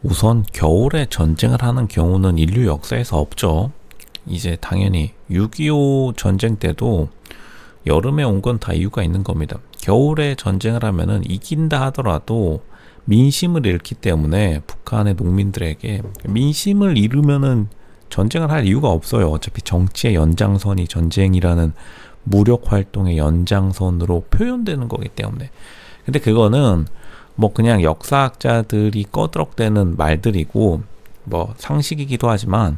우선 겨울에 전쟁을 하는 경우는 인류 역사에서 없죠. 이제 당연히 6.25 전쟁 때도 여름에 온 건 다 이유가 있는 겁니다. 겨울에 전쟁을 하면은 이긴다 하더라도 민심을 잃기 때문에 북한의 농민들에게 민심을 잃으면은 전쟁을 할 이유가 없어요. 어차피 정치의 연장선이 전쟁이라는 무력 활동의 연장선으로 표현되는 거기 때문에. 근데 그거는 뭐 그냥 역사학자들이 꺼드럭대는 말들이고 뭐 상식이기도 하지만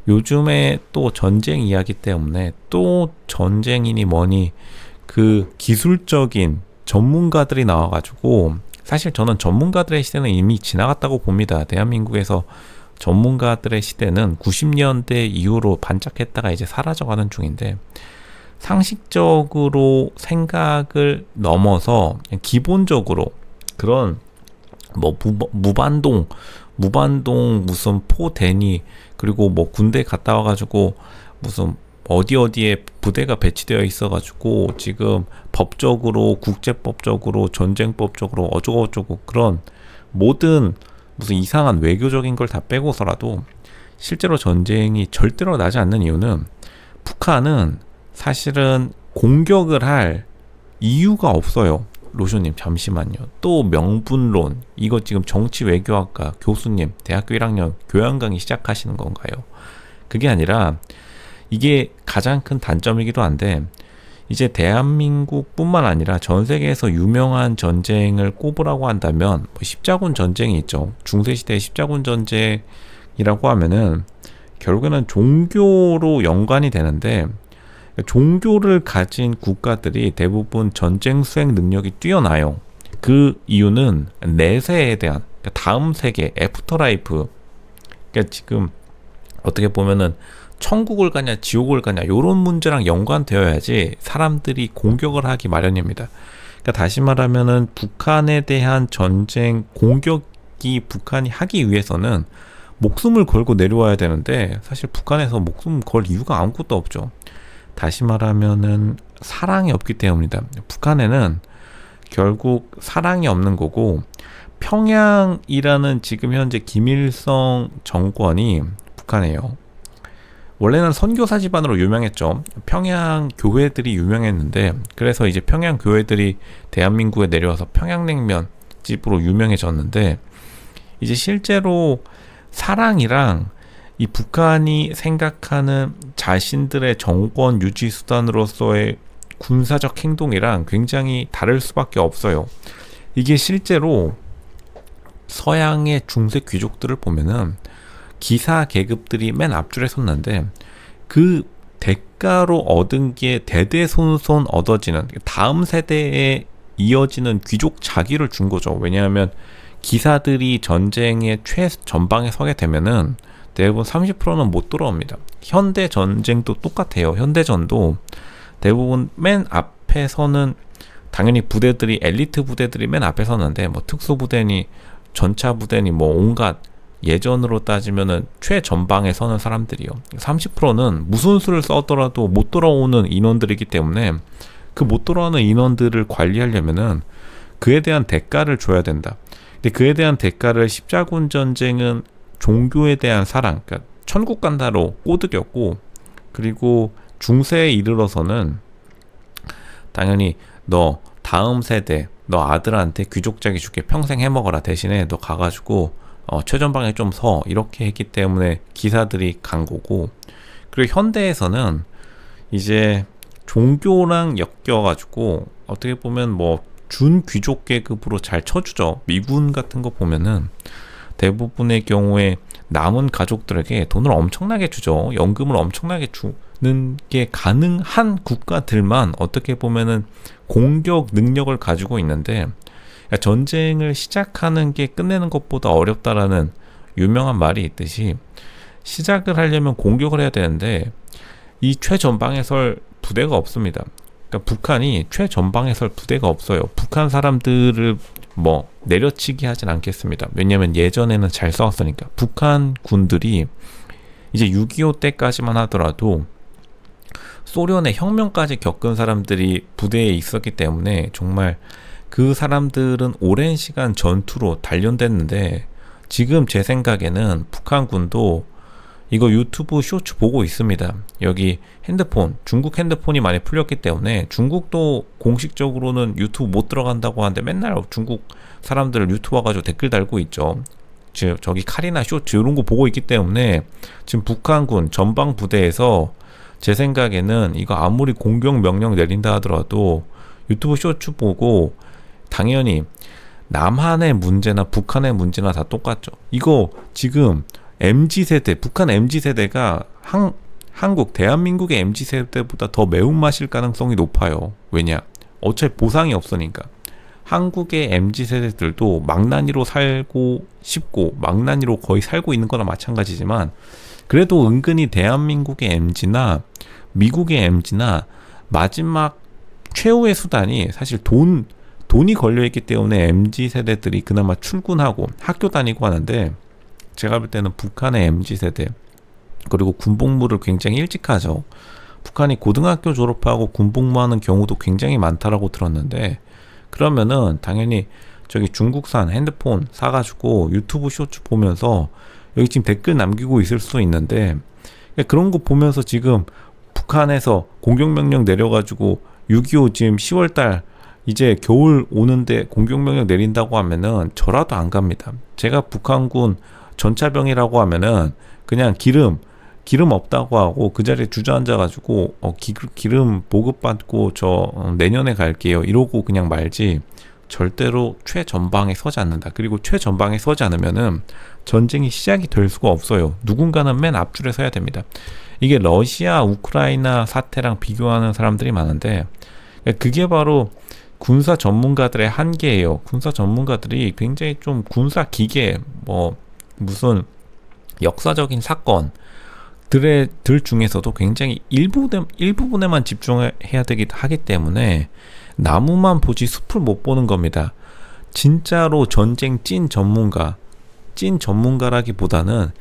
요즘에 또 전쟁 이야기 때문에 또 전쟁이니 뭐니 그 기술적인 전문가들이 나와가지고 사실 저는 전문가들의 시대는 이미 지나갔다고 봅니다. 대한민국에서 전문가들의 시대는 90년대 이후로 반짝했다가 이제 사라져가는 중인데 상식적으로 생각을 넘어서 그냥 기본적으로 그런 뭐 무반동 무슨 포대니 그리고 뭐 군대 갔다 와가지고 무슨 어디에 부대가 배치되어 있어가지고 지금 법적으로 국제법적으로 전쟁법적으로 어쩌고저쩌고 그런 모든 무슨 이상한 외교적인 걸 다 빼고서라도 실제로 전쟁이 절대로 나지 않는 이유는 북한은 사실은 공격을 할 이유가 없어요. 로쇼님 잠시만요. 또 명분론 이거 지금 정치 외교학과 교수님 대학교 1학년 교양 강의 시작하시는 건가요? 그게 아니라 이게 가장 큰 단점이기도 한데 이제 대한민국뿐만 아니라 전 세계에서 유명한 전쟁을 꼽으라고 한다면 뭐 십자군 전쟁이 있죠. 중세시대의 십자군 전쟁이라고 하면은 결국에는 종교로 연관이 되는데 종교를 가진 국가들이 대부분 전쟁 수행 능력이 뛰어나요. 그 이유는 내세에 대한 그러니까 다음 세계 애프터라이프 그러니까 지금 어떻게 보면은 천국을 가냐 지옥을 가냐 요런 문제랑 연관되어야지 사람들이 공격을 하기 마련입니다. 그러니까 다시 말하면은 북한에 대한 전쟁 공격이 북한이 하기 위해서는 목숨을 걸고 내려와야 되는데 사실 북한에서 목숨 걸 이유가 아무것도 없죠. 다시 말하면은 사랑이 없기 때문이다. 북한에는 결국 사랑이 없는 거고 평양이라는 지금 현재 김일성 정권이 북한이에요. 원래는 선교사 집안으로 유명했죠. 평양 교회들이 유명했는데 그래서 이제 평양 교회들이 대한민국에 내려와서 평양냉면 집으로 유명해졌는데 이제 실제로 사랑이랑 이 북한이 생각하는 자신들의 정권 유지 수단으로서의 군사적 행동이랑 굉장히 다를 수밖에 없어요. 이게 실제로 서양의 중세 귀족들을 보면은 기사 계급들이 맨 앞줄에 섰는데 그 대가로 얻은 게 대대손손 얻어지는 다음 세대에 이어지는 귀족 자기를 준 거죠. 왜냐하면 기사들이 전쟁의 최전방에 서게 되면은 대부분 30%는 못 돌아옵니다. 현대 전쟁도 똑같아요. 현대전도 대부분 맨 앞에 서는 당연히 부대들이 엘리트 부대들이 맨 앞에 서는데 뭐 특수부대니 전차부대니 뭐 온갖 예전으로 따지면은 최전방에 서는 사람들이요. 30%는 무슨 수를 써더라도 못 돌아오는 인원들이기 때문에 그 못 돌아오는 인원들을 관리하려면은 그에 대한 대가를 줘야 된다. 근데 그에 대한 대가를 십자군 전쟁은 종교에 대한 사랑, 그러니까 천국 간다로 꼬드겼고 그리고 중세에 이르러서는 당연히 너 다음 세대 너 아들한테 귀족자기 줄게 평생 해먹어라 대신에 너 가가지고 최전방에 좀 서 이렇게 했기 때문에 기사들이 간 거고 그리고 현대에서는 이제 종교랑 엮여가지고 어떻게 보면 뭐 준귀족 계급으로 잘 쳐주죠. 미군 같은 거 보면은 대부분의 경우에 남은 가족들에게 돈을 엄청나게 주죠. 연금을 엄청나게 주는 게 가능한 국가들만 어떻게 보면은 공격 능력을 가지고 있는데 그러니까 전쟁을 시작하는 게 끝내는 것보다 어렵다라는 유명한 말이 있듯이 시작을 하려면 공격을 해야 되는데 이 최전방에 설 부대가 없습니다. 그러니까 북한이 최전방에 설 부대가 없어요. 북한 사람들을 뭐 내려치기 하진 않겠습니다. 왜냐하면 예전에는 잘 싸웠으니까. 북한 군들이 이제 6.25 때까지만 하더라도 소련의 혁명까지 겪은 사람들이 부대에 있었기 때문에 정말 그 사람들은 오랜 시간 전투로 단련됐는데 지금 제 생각에는 북한군도 이거 유튜브 쇼츠 보고 있습니다. 여기 핸드폰, 중국 핸드폰이 많이 풀렸기 때문에 중국도 공식적으로는 유튜브 못 들어간다고 하는데 맨날 중국 사람들 유튜브 와가지고 댓글 달고 있죠. 저기 칼이나 쇼츠 이런 거 보고 있기 때문에 지금 북한군 전방 부대에서 제 생각에는 이거 아무리 공격 명령 내린다 하더라도 유튜브 쇼츠 보고 당연히 남한의 문제나 북한의 문제나 다 똑같죠. 이거 지금 MZ세대, 북한 MZ세대가 한국, 대한민국의 MZ세대보다 더 매운맛일 가능성이 높아요. 왜냐? 어차피 보상이 없으니까. 한국의 MZ세대들도 망나니로 살고 싶고 망나니로 거의 살고 있는 거나 마찬가지지만 그래도 은근히 대한민국의 MZ나 미국의 MZ나 마지막 최후의 수단이 사실 돈이 걸려있기 때문에 MZ세대들이 그나마 출근하고 학교 다니고 하는데 제가 볼 때는 북한의 MZ세대 그리고 군복무를 굉장히 일찍 하죠. 북한이 고등학교 졸업하고 군복무하는 경우도 굉장히 많다라고 들었는데 그러면은 당연히 저기 중국산 핸드폰 사가지고 유튜브 쇼츠 보면서 여기 지금 댓글 남기고 있을 수 있는데 그런 거 보면서 지금 북한에서 공격명령 내려가지고 6.25 지금 10월달 이제 겨울 오는데 공격명령 내린다고 하면은 저라도 안 갑니다. 제가 북한군 전차병이라고 하면은 그냥 기름 없다고 하고 그 자리에 주저앉아가지고 기름 보급받고 저 내년에 갈게요 이러고 그냥 말지 절대로 최전방에 서지 않는다. 그리고 최전방에 서지 않으면은 전쟁이 시작이 될 수가 없어요. 누군가는 맨 앞줄에 서야 됩니다. 이게 러시아 우크라이나 사태랑 비교하는 사람들이 많은데 그게 바로 군사 전문가들의 한계예요. 군사 전문가들이 굉장히 좀 군사 기계 무슨 역사적인 사건 들 중에서도 굉장히 일부분에만 집중해야 되기 하기 때문에 나무만 보지 숲을 못 보는 겁니다. 진짜로 전쟁 찐 전문가라기보다는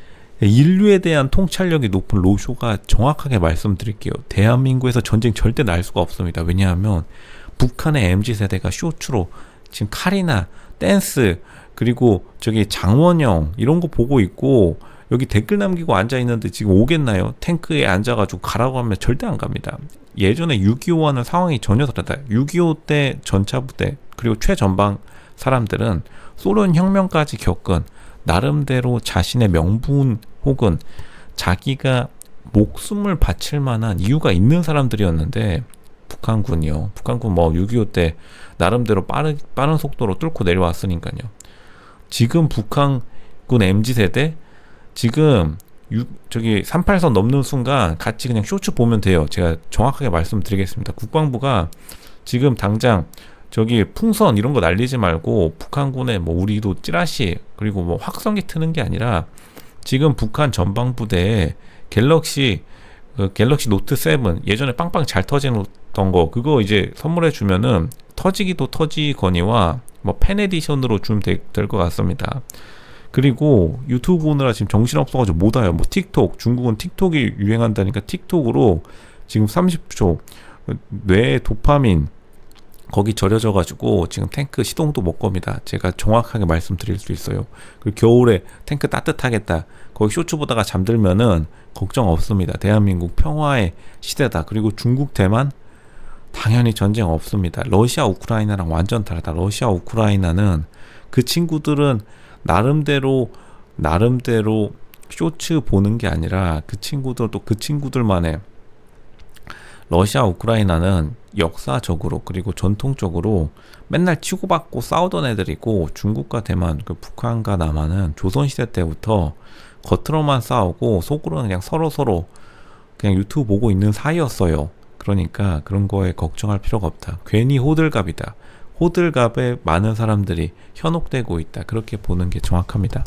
인류에 대한 통찰력이 높은 로쇼가 정확하게 말씀드릴게요. 대한민국에서 전쟁 절대 날 수가 없습니다. 왜냐하면 북한의 MZ세대가 쇼츠로 지금 칼이나 댄스 그리고 저기 장원영 이런 거 보고 있고 여기 댓글 남기고 앉아있는데 지금 오겠나요? 탱크에 앉아가지고 가라고 하면 절대 안 갑니다. 예전에 6.25와는 상황이 전혀 다르다. 6.25 때 전차부대 그리고 최전방 사람들은 소련 혁명까지 겪은 나름대로 자신의 명분 혹은 자기가 목숨을 바칠 만한 이유가 있는 사람들이었는데 북한군이요. 북한군 6.25 때 나름대로 빠른 속도로 뚫고 내려왔으니까요. 지금 북한군 MZ세대 지금 저기 38선 넘는 순간 같이 그냥 쇼츠 보면 돼요. 제가 정확하게 말씀드리겠습니다. 국방부가 지금 당장 저기 풍선 이런 거 날리지 말고 북한군에 우리도 찌라시 그리고 확성기 트는 게 아니라 지금 북한 전방부대에 갤럭시 노트 7 예전에 빵빵 잘 터지던 거 그거 이제 선물해 주면은 터지기도 터지거니와 팬 에디션으로 주면 될 것 같습니다. 그리고 유튜브 보느라 지금 정신없어가지고 못 와요. 틱톡 중국은 틱톡이 유행한다니까 틱톡으로 지금 30초 뇌 도파민 거기 절여져가지고 지금 탱크 시동도 못 겁니다. 제가 정확하게 말씀드릴 수 있어요. 그리고 겨울에 탱크 따뜻하겠다. 거기 쇼츠 보다가 잠들면은 걱정 없습니다. 대한민국 평화의 시대다. 그리고 중국 대만 당연히 전쟁 없습니다. 러시아 우크라이나랑 완전 다르다. 러시아 우크라이나는 그 친구들은 나름대로 쇼츠 보는 게 아니라 그 친구들도 그 친구들만의 러시아 우크라이나는 역사적으로 그리고 전통적으로 맨날 치고받고 싸우던 애들이고 중국과 대만 그 북한과 남한은 조선시대 때부터 겉으로만 싸우고 속으로는 그냥 서로 그냥 유튜브 보고 있는 사이였어요. 그러니까 그런 거에 걱정할 필요가 없다. 괜히 호들갑이다. 호들갑에 많은 사람들이 현혹되고 있다. 그렇게 보는 게 정확합니다.